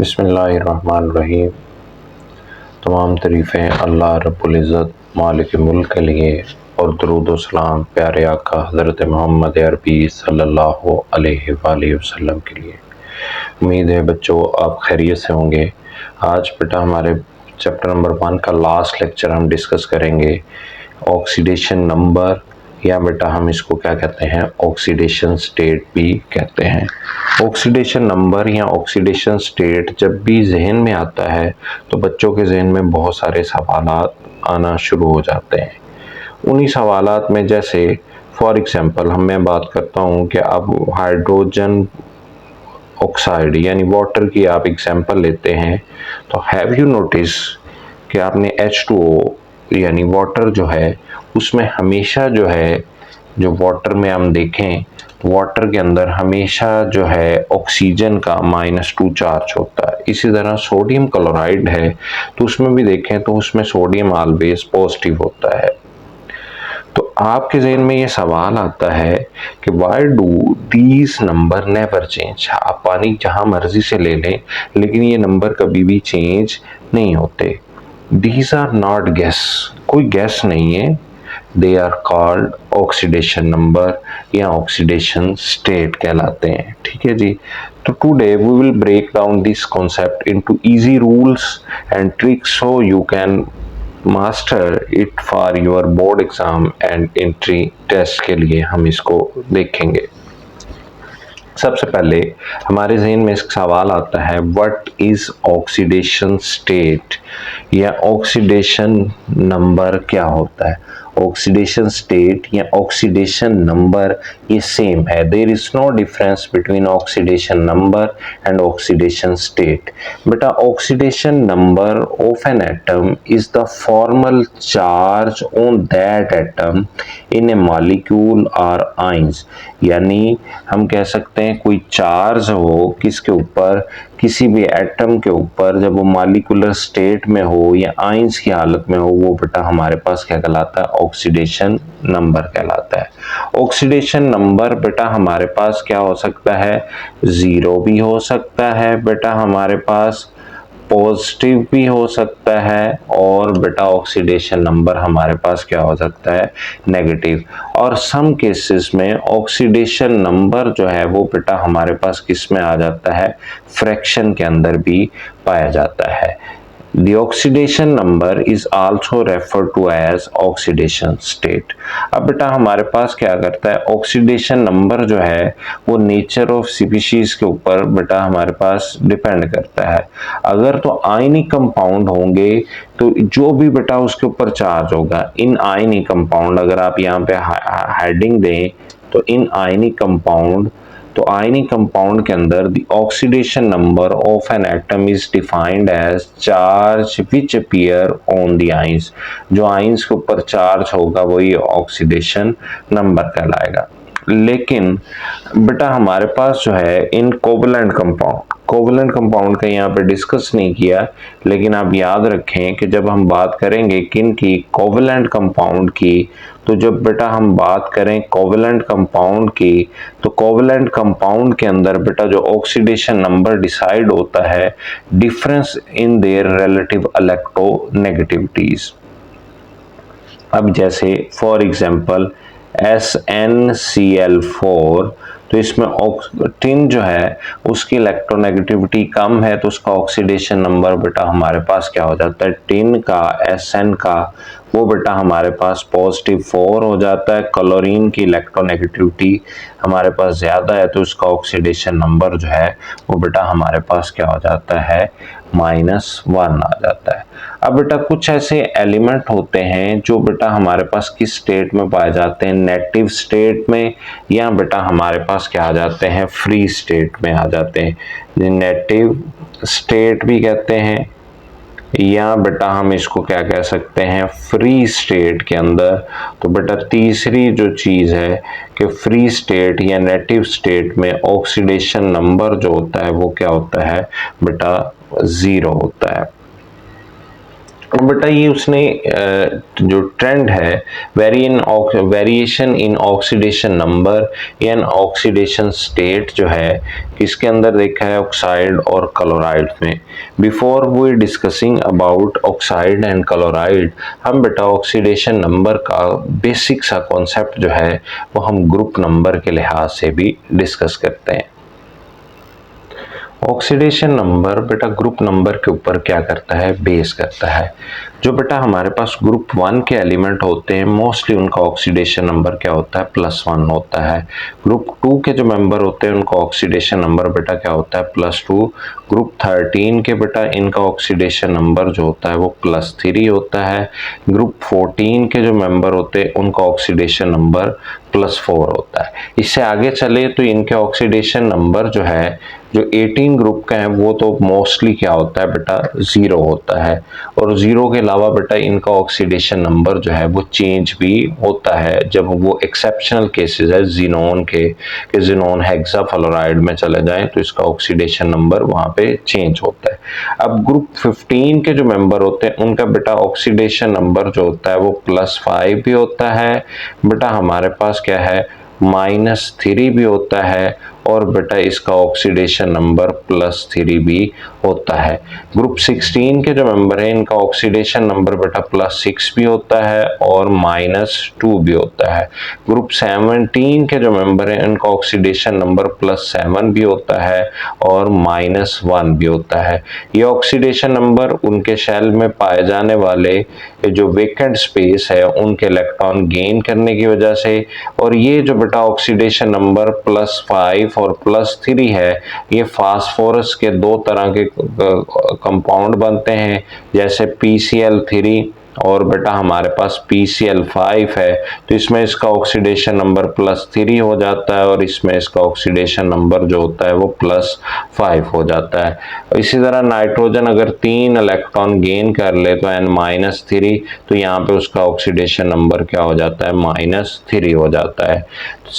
बिस्मिल्लाहिर्रहमानिर्रहीम। तमाम तारीफ़ें अल्लाह रब्बुल इज़्ज़त मालिक मुल्क के लिए और दरूद व सलाम प्यारे आका हज़रत मोहम्मद अरबी सल्लल्लाहु अलैहि वसल्लम के लिए। उम्मीद है बच्चों आप खैरियत से होंगे। आज बेटा हमारे चैप्टर नंबर 1 का लास्ट लेक्चर हम डिस्कस करेंगे ऑक्सीडेशन नंबर, या बेटा हम इसको क्या कहते हैं, ऑक्सीडेशन स्टेट भी कहते हैं। ऑक्सीडेशन नंबर या ऑक्सीडेशन स्टेट जब भी जहन में आता है तो बच्चों के जहन में बहुत सारे सवालात आना शुरू हो जाते हैं। उन्हीं सवालात में जैसे फॉर एग्जांपल मैं बात करता हूँ कि अब हाइड्रोजन ऑक्साइड यानी वाटर की आप एग्जांपल लेते हैं तो हैव यू नोटिस कि आपने H2O यानी वाटर जो है उसमें हमेशा जो है, जो वाटर में हम देखें तो वाटर के अंदर हमेशा जो है ऑक्सीजन का -2 चार्ज होता है। इसी तरह सोडियम क्लोराइड है तो उसमें भी देखें तो उसमें सोडियम ऑलवेज पॉजिटिव होता है। तो आपके जहन में ये सवाल आता है कि why do these number never change. आप पानी जहां मर्जी से ले लें लेकिन ये नंबर कभी भी चेंज नहीं होते। दीज आर नॉट गैस, कोई गैस नहीं है। They are called oxidation number या ऑक्सीडेशन स्टेट कहलाते हैं। ठीक है जी। तो today we will break down this concept into easy rules and tricks so you can master it for your board exam and entry test के लिए हम इसको देखेंगे। सबसे पहले हमारे जहन में एक सवाल आता है, व्हाट इज ऑक्सीडेशन स्टेट या ऑक्सीडेशन नंबर क्या होता है। ऑक्सीडेशन स्टेट या ऑक्सीडेशन नंबर ये सेम है। There is no difference between oxidation number and oxidation state. बेटा oxidation number of an atom is the formal charge on that atom in a molecule और ions. यानी हम कह सकते हैं कोई चार्ज हो किसके ऊपर, किसी भी एटम के ऊपर, जब वो मॉलिक्यूलर स्टेट में हो या आयंस की हालत में हो, वो बेटा हमारे पास क्या कहलाता है, ऑक्सीडेशन नंबर कहलाता है। ऑक्सीडेशन नंबर बेटा हमारे पास क्या हो सकता है, 0 भी हो सकता है, बेटा हमारे पास पॉजिटिव भी हो सकता है, और बेटा ऑक्सीडेशन नंबर हमारे पास क्या हो सकता है, नेगेटिव। और सम केसेस में ऑक्सीडेशन नंबर जो है वो बेटा हमारे पास किस में आ जाता है, फ्रैक्शन के अंदर भी पाया जाता है। The oxidation number is also referred to as oxidation state। अब बेटा हमारे पास क्या करता है, ऑक्सीडेशन नंबर जो है वो नेचर ऑफ स्पीशीज के ऊपर बेटा हमारे पास डिपेंड करता है। अगर तो आयनिक कंपाउंड होंगे तो जो भी बेटा उसके ऊपर चार्ज होगा, इन आयनिक कंपाउंड, अगर आप यहाँ पे हेडिंग दें तो इन आयनिक कंपाउंड, तो आयनिक कंपाउंड के अंदर the oxidation number of an atom is defined as charge which appear on the ions. जो आयंस के ऊपर चार्ज होगा वही ऑक्सीडेशन नंबर कहलाएगा। लेकिन बेटा हमारे पास जो है इन कोवलेंट कंपाउंड का यहाँ पे डिस्कस नहीं किया, लेकिन आप याद रखें कि जब हम बात करेंगे किन की, कोवलेंट कंपाउंड की, तो जब बेटा हम बात करें कोवलेंट कंपाउंड की तो कोवलेंट कंपाउंड के अंदर बेटा जो ऑक्सीडेशन नंबर डिसाइड होता है difference in their relative electronegativities. अब जैसे फॉर एग्जांपल SnCl4, तो इसमें टिन जो है उसकी इलेक्ट्रोनेगेटिविटी कम है तो उसका ऑक्सीडेशन नंबर बेटा हमारे पास क्या हो जाता है, टिन का, Sn का, वो बेटा हमारे पास +4 हो जाता है। क्लोरीन की इलेक्ट्रोनेगेटिविटी हमारे पास ज़्यादा है तो उसका ऑक्सीडेशन नंबर जो है वो बेटा हमारे पास क्या हो जाता है, -1 आ जाता है। अब बेटा कुछ ऐसे एलिमेंट होते हैं जो बेटा हमारे पास किस स्टेट में पाए जाते हैं, नेटिव स्टेट में, या बेटा हमारे पास क्या आ जाते हैं, फ्री स्टेट में आ जाते हैं। नेटिव स्टेट भी कहते हैं, या बेटा हम इसको क्या कह सकते हैं, फ्री स्टेट के अंदर। तो बेटा तीसरी जो चीज़ है कि फ्री स्टेट या नेटिव स्टेट में ऑक्सीडेशन नंबर जो होता है वो क्या होता है बेटा, 0 होता है। बेटा ये उसने जो ट्रेंड है वेरिएशन इन ऑक्सीडेशन नंबर या ऑक्सीडेशन स्टेट जो है किसके अंदर देखा है, ऑक्साइड और क्लोराइड में। Before we discussing about oxide and chloride, हम बेटा ऑक्सीडेशन नंबर का बेसिक सा कॉन्सेप्ट जो है वो हम ग्रुप नंबर के लिहाज से भी डिस्कस करते हैं। ऑक्सीडेशन नंबर बेटा ग्रुप नंबर के ऊपर क्या करता है, बेस करता है। जो बेटा हमारे पास ग्रुप 1 के एलिमेंट होते हैं मोस्टली उनका ऑक्सीडेशन नंबर क्या होता है, +1 होता है। ग्रुप 2 के जो मेंबर होते हैं उनका ऑक्सीडेशन नंबर बेटा क्या होता है, +2। ग्रुप 13 के बेटा इनका ऑक्सीडेशन नंबर जो होता है वो +3 होता है। ग्रुप 14 के जो मेंबर होते हैं उनका ऑक्सीडेशन नंबर +4 होता है। इससे आगे चले तो इनके ऑक्सीडेशन नंबर जो है जो 18 ग्रुप का है वो तो मोस्टली क्या होता है बेटा, 0 होता है। और 0 के अलावा बेटा इनका ऑक्सीडेशन नंबर जो है वो चेंज भी होता है जब वो एक्सेप्शनल केसेस है ज़ीनोन के कि ज़ीनोन हेक्साफ्लोराइड में चले जाएं तो इसका ऑक्सीडेशन नंबर वहाँ पे चेंज होता है। अब ग्रुप 15 के जो मेंबर होते हैं उनका बेटा ऑक्सीडेशन नंबर जो होता है वो +5 भी होता है। बेटा हमारे पास क्या है, -3 भी होता है और बेटा इसका ऑक्सीडेशन नंबर +3 भी होता है। ग्रुप 16 के जो मेंबर हैं इनका ऑक्सीडेशन नंबर बेटा +6 भी होता है और -2 भी होता है। ग्रुप 17 के जो मेंबर हैं इनका ऑक्सीडेशन नंबर +7 भी होता है और -1 भी होता है। ये ऑक्सीडेशन नंबर उनके शेल में पाए जाने वाले जो वेकेंट स्पेस है उनके इलेक्ट्रॉन गेन करने की वजह से, और ये जो बेटा ऑक्सीडेशन नंबर +5 और +3 है ये फास्फोरस के दो तरह के कंपाउंड बनते हैं, जैसे PCl3 और बेटा हमारे पास PCl5 है। तो इसमें इसका ऑक्सीडेशन नंबर +3 हो जाता है और इसमें इसका ऑक्सीडेशन नंबर जो होता है वो +5 हो जाता है। इसी तरह नाइट्रोजन अगर 3 इलेक्ट्रॉन गेन कर ले तो N-3, तो यहाँ पे उसका ऑक्सीडेशन नंबर क्या हो जाता है, -3 हो जाता है।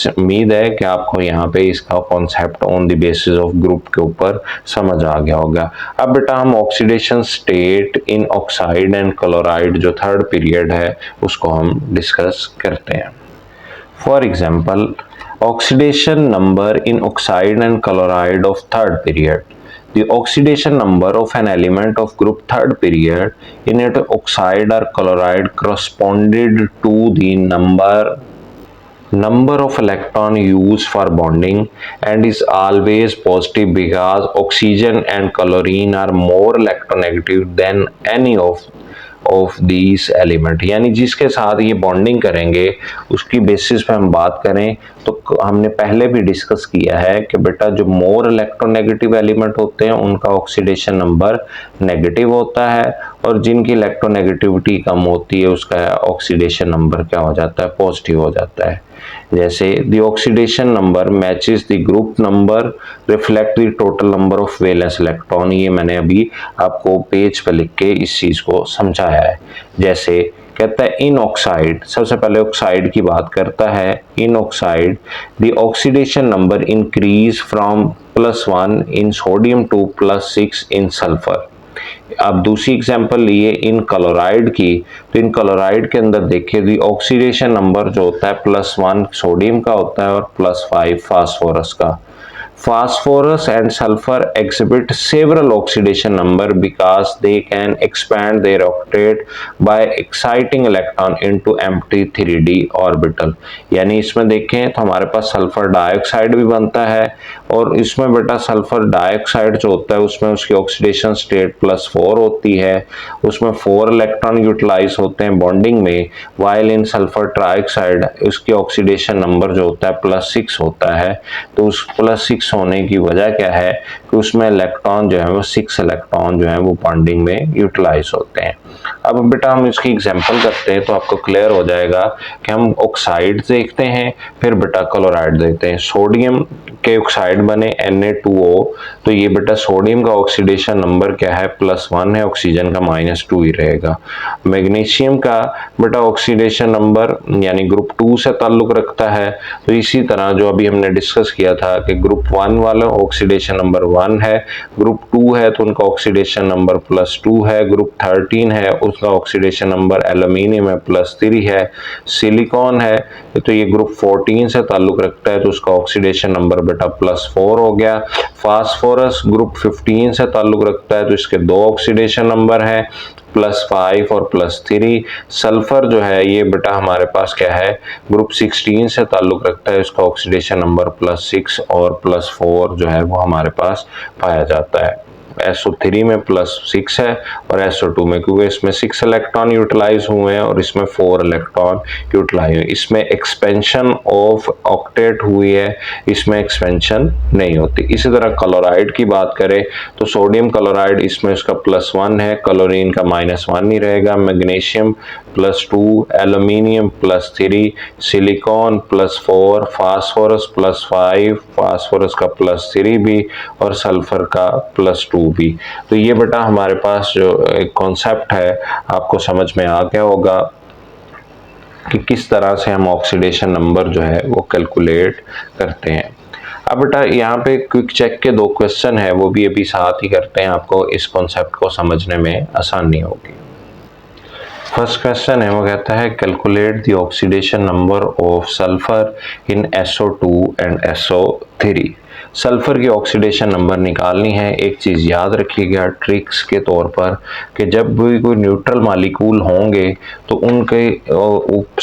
उम्मीद है कि आपको यहाँ पे इसका concept on the basis of group के ऊपर समझ आ गया होगा। अब बेटा हम oxidation state in oxide and chloride जो थर्ड पीरियड है उसको हम डिस्कस करते हैं। For example oxidation number in oxide and chloride of third period. The oxidation number of an element of group third period in it oxide or chloride corresponded to the number of electron used for bonding and is always positive because oxygen and chlorine are more electronegative than any of these element. यानी जिसके साथ ये bonding करेंगे उसकी basis पे हम बात करें तो हमने पहले भी डिस्कस किया है कि बेटा जो मोर इलेक्ट्रोनेगेटिव एलिमेंट होते हैं उनका ऑक्सीडेशन नंबर नेगेटिव होता है और जिनकी इलेक्ट्रोनेगेटिविटी कम होती है उसका ऑक्सीडेशन नंबर क्या हो जाता है, पॉजिटिव हो जाता है। जैसे the oxidation number matches the group number reflect the total number of valence electron. ये मैंने अभी आपको पेज पर लिख के इस चीज को समझाया है। जैसे कहता है इन ऑक्साइड, सबसे पहले ऑक्साइड की बात करता है। In oxide the oxidation number increase from +1 in sodium to +6 in sulphur. अब दूसरी एग्जांपल लिए इन क्लोराइड की, तो इन क्लोराइड के अंदर देखिए दी ऑक्सीडेशन नंबर जो होता है +1 सोडियम का होता है और +5 फास्फोरस का। Phosphorus and sulfur exhibit several oxidation number because they can expand their octet by exciting electron into empty 3d orbital। यानी इसमें देखें तो हमारे पास सल्फर डाइऑक्साइड भी बनता है और इसमें बेटा सल्फर डाइऑक्साइड जो होता है उसमें उसकी ऑक्सीडेशन स्टेट +4 होती है, उसमें 4 इलेक्ट्रॉन यूटिलाइज होते हैं बॉन्डिंग में, वाइल इन सल्फर ट्राइऑक्साइड उसकी ऑक्सीडेशन नंबर जो होता है +6 होता है। तो उस +6 होने की वजह क्या है कि उसमें इलेक्ट्रॉन जो है वो 6 इलेक्ट्रॉन जो है वो बॉन्डिंग में यूटिलाइज होते हैं। अब बेटा हम इसकी एग्जांपल करते हैं तो आपको क्लियर हो जाएगा कि हम ऑक्साइड देखते हैं फिर बेटा क्लोराइड देखते हैं। सोडियम के ऑक्साइड बने Na2O, तो ये बेटा सोडियम का ऑक्सीडेशन नंबर क्या है, +1 है, ऑक्सीजन का -2 ही रहेगा। मैग्नीशियम का बेटा ऑक्सीडेशन नंबर यानी ग्रुप 2 से ताल्लुक रखता है, तो इसी तरह जो अभी हमने डिस्कस किया था कि ग्रुप 1 वाला ऑक्सीडेशन नंबर 1 है, ग्रुप 2 है तो उनका ऑक्सीडेशन नंबर +2 है, ग्रुप 13 है उसका ऑक्सीडेशन नंबर एल्यूमिनियम है +3 है। सिलिकॉन है तो ये ग्रुप 14 से ताल्लुक रखता है तो उसका ऑक्सीडेशन नंबर बेटा +4 हो गया। फास्फोरस ग्रुप 15 से ताल्लुक रखता है तो इसके 2 ऑक्सीडेशन नंबर है +5 और +3। सल्फर जो है ये बेटा हमारे पास क्या है, ग्रुप 16 से ताल्लुक रखता है, इसका ऑक्सीडेशन नंबर +6 और +4 जो है वो हमारे पास पाया जाता है। SO3 में +6 है और SO2 में, क्योंकि इसमें 6 इलेक्ट्रॉन यूटिलाइज हुए हैं और इसमें 4 इलेक्ट्रॉन यूटिलाइज हुए। इसमें एक्सपेंशन ऑफ ऑक्टेट हुई है, इसमें एक्सपेंशन नहीं होती। इसी तरह क्लोराइड की बात करें तो सोडियम क्लोराइड इसमें इसका +1 है, क्लोरीन का -1 ही रहेगा। Magnesium +2, aluminium +3, silicon +4, phosphorus +5, phosphorus का +3 भी और सल्फर का +2 भी। तो ये बेटा हमारे पास जो एक कॉन्सेप्ट है आपको समझ में आ गया होगा कि किस तरह से हम ऑक्सीडेशन नंबर जो है वो कैलकुलेट करते हैं। अब बेटा यहाँ पे क्विक चेक के 2 क्वेश्चन है, वो भी अभी साथ ही करते हैं, आपको इस कॉन्सेप्ट को समझने में आसानी होगी। फर्स्ट क्वेश्चन है वो कहता है calculate the oxidation number of sulphur in SO2 and SO3। Sulphur की ऑक्सीडेशन नंबर निकालनी है। एक चीज़ याद रखिएगा ट्रिक्स के तौर पर कि जब भी कोई न्यूट्रल मालिक्यूल होंगे तो उनके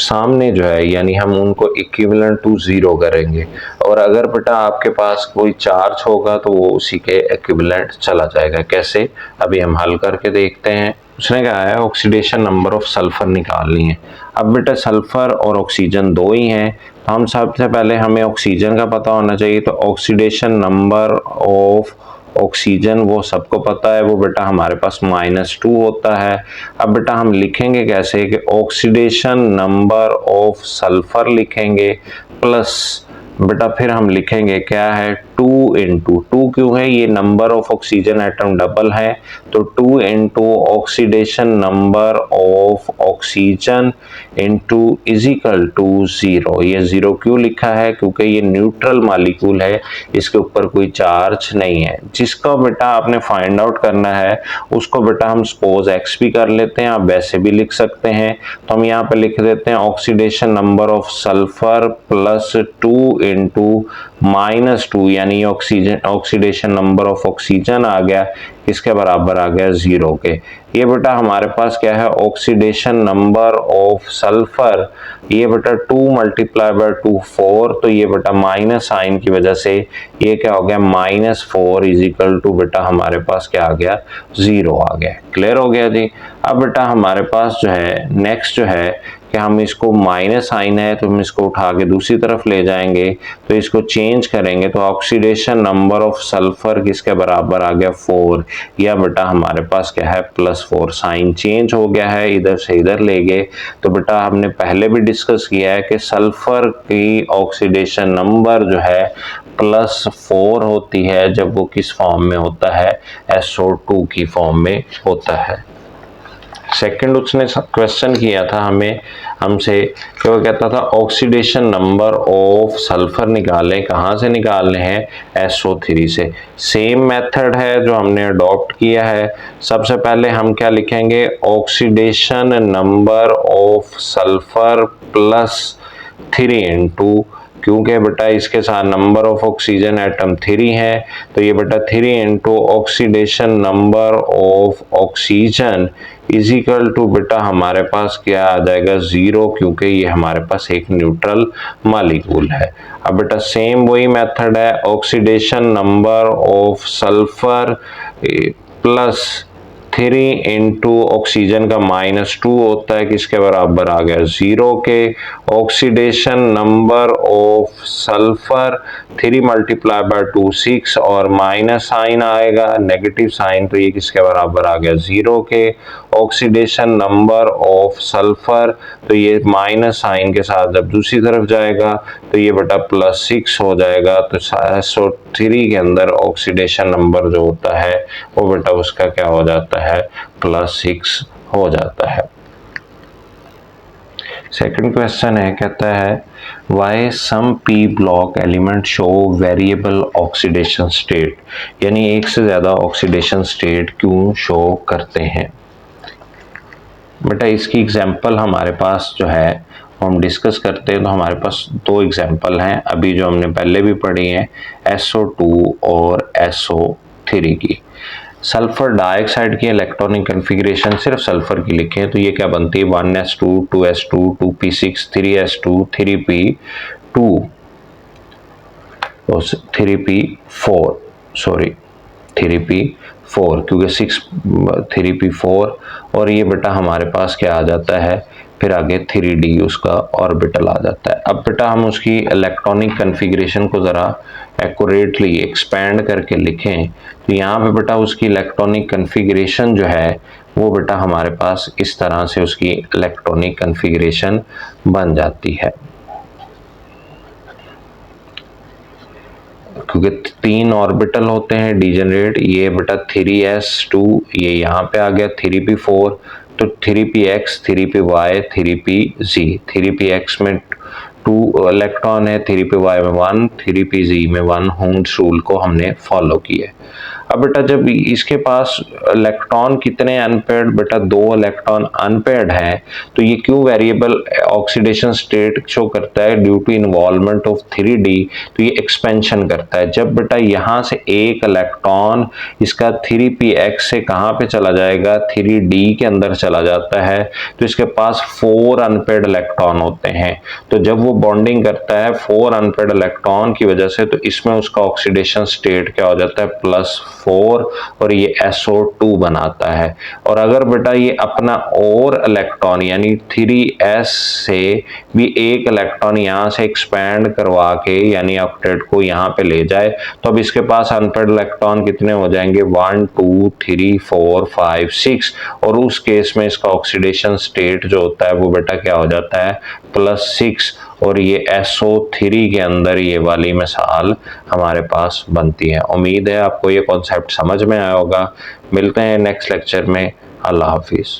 सामने जो है यानी हम उनको इक्विवेलेंट टू 0 करेंगे, और अगर बेटा आपके पास कोई चार्ज होगा तो वो उसी के इक्विवेलेंट चला जाएगा। कैसे, अभी हम हल करके देखते हैं। उसने कहा है ऑक्सीडेशन नंबर ऑफ सल्फर निकालनी है। अब बेटा सल्फर और ऑक्सीजन 2 ही हैं, तो हम सबसे पहले हमें ऑक्सीजन का पता होना चाहिए। तो ऑक्सीडेशन नंबर ऑफ ऑक्सीजन वो सबको पता है, वो बेटा हमारे पास -2 होता है। अब बेटा हम लिखेंगे कैसे कि ऑक्सीडेशन नंबर ऑफ सल्फर लिखेंगे प्लस बेटा फिर हम लिखेंगे क्या है 2 इंटू 2 क्यों है, ये number of oxygen atom double है तो 2 into oxidation number of oxygen into equal to 0। ये 0 क्यों लिखा है, क्योंकि ये न्यूट्रल मालिक्यूल है, इसके ऊपर कोई चार्ज नहीं है। जिसका बेटा आपने फाइंड आउट करना है उसको बेटा हम सपोज x भी कर लेते हैं, आप वैसे भी लिख सकते हैं। तो हम यहाँ पे लिख देते हैं oxidation number of sulphur plus 2 into -2 यानी ऑक्सीडेशन नंबर ऑफ ऑक्सीजन आ गया, किसके बराबर आ गया 0 के। ये बेटा हमारे पास क्या है ऑक्सीडेशन नंबर ऑफ सल्फर, ये बेटा 2 × 2 4, तो ये बेटा माइनस साइन की वजह से ये क्या हो गया -4 इजिकल टू बेटा हमारे पास क्या आ गया 0 आ गया। क्लियर हो गया जी। अब बेटा हमारे पास जो है नेक्स्ट जो है कि हम इसको माइनस साइन है तो हम इसको उठा के दूसरी तरफ ले जाएंगे, तो इसको चेंज करेंगे तो ऑक्सीडेशन नंबर ऑफ सल्फर किसके बराबर आ गया 4, या बेटा हमारे पास क्या है +4। साइन चेंज हो गया है, इधर से इधर ले गए। तो बेटा हमने पहले भी डिस्कस किया है कि सल्फर की ऑक्सीडेशन नंबर जो है +4 होती है जब वो किस फॉर्म में होता है SO2 की फॉर्म में होता है। सेकंड उसने क्वेश्चन किया था हमसे कि वो कहता था ऑक्सीडेशन नंबर ऑफ सल्फर निकालें, कहाँ से निकालने हैं SO3 से। सेम मेथड है जो हमने अडॉप्ट किया है। सबसे पहले हम क्या लिखेंगे oxidation number of sulphur +3 into, क्योंकि बेटा इसके साथ नंबर ऑफ ऑक्सीजन एटम 3 है तो ये बेटा 3 into oxidation number of oxygen equal to बेटा हमारे पास क्या आ जाएगा 0, क्योंकि ये हमारे पास एक न्यूट्रल मालिक्यूल है। अब बेटा सेम वही मेथड है, oxidation number of sulphur +3 into oxygen का -2 होता है, किसके बराबर आ गया 0 के। ऑक्सीडेशन नंबर ऑफ सल्फर 3 × 2 6 और माइनस साइन आएगा नेगेटिव साइन, तो ये किसके बराबर आ गया 0 के। ऑक्सीडेशन नंबर ऑफ सल्फर, तो ये माइनस साइन के साथ जब दूसरी तरफ जाएगा तो ये बेटा +6 हो जाएगा। तो SO3 के अंदर ऑक्सीडेशन नंबर जो होता है वो बेटा उसका क्या हो जाता है +6 हो जाता है। सेकंड क्वेश्चन है कहता है वाई सम p block element show variable oxidation state, यानी एक से ज्यादा ऑक्सीडेशन स्टेट क्यों शो करते हैं। बेटा इसकी एग्जाम्पल हमारे पास जो है हम डिस्कस करते हैं तो हमारे पास दो एग्जाम्पल हैं अभी जो हमने पहले भी पढ़ी हैं, SO2 और SO3 की। सल्फर डाइऑक्साइड की इलेक्ट्रॉनिक कन्फिग्रेशन सिर्फ सल्फर की लिखें तो ये क्या बनती है 1s2 2s2 2p6 3s2 3p2 और 3p4 सॉरी 3p4 क्योंकि 6 3p4 और ये बेटा हमारे पास क्या आ जाता है फिर आगे 3d उसका ऑर्बिटल आ जाता है। अब बेटा हम उसकी इलेक्ट्रॉनिक कन्फिग्रेशन को ज़रा एक्यूरेटली एक्सपैंड करके लिखें तो यहाँ पे बेटा उसकी इलेक्ट्रॉनिक कन्फिग्रेशन जो है वो बेटा हमारे पास इस तरह से उसकी इलेक्ट्रॉनिक कन्फिग्रेशन बन जाती है, क्योंकि 3 ऑर्बिटल होते हैं डीजेनरेट। ये बेटा 3s2 ये यहाँ पे आ गया 3p4 तो 3px 3py 3pz 3px में 2 इलेक्ट्रॉन है 3py में 1 3pz में 1 हुंस रूल को हमने फॉलो किया। अब बेटा जब इसके पास इलेक्ट्रॉन कितने अनपेयर्ड बेटा 2 इलेक्ट्रॉन अनपेयर्ड है तो ये क्यों वेरिएबल ऑक्सीडेशन स्टेट शो करता है due to involvement of 3d तो ये एक्सपेंशन करता है। जब बेटा यहाँ से एक इलेक्ट्रॉन इसका 3px से कहाँ पे चला जाएगा 3d के अंदर चला जाता है तो इसके पास 4 अनपेयर्ड इलेक्ट्रॉन होते हैं। तो जब वो बॉन्डिंग करता है 4 अनपेयर्ड इलेक्ट्रॉन की वजह से तो इसमें उसका ऑक्सीडेशन स्टेट क्या हो जाता है +4 और ये SO2 बनाता है। और अगर बेटा ये अपना और इलेक्ट्रॉन यानी 3s से भी एक इलेक्ट्रॉन यहाँ से एक्सपैंड करवा के यानी ऑक्टेट को यहाँ पे ले जाए तो अब इसके पास अनपेयर्ड इलेक्ट्रॉन कितने हो जाएंगे 1 2 3 4 5 6 और उस केस में इसका ऑक्सीडेशन स्टेट जो होता है वो बेटा क्या हो जाता है +6 और ये SO3 के अंदर ये वाली मिसाल हमारे पास बनती है। उम्मीद है आपको ये कॉन्सेप्ट समझ में आया होगा। मिलते हैं नेक्स्ट लेक्चर में। अल्लाह हाफिज़।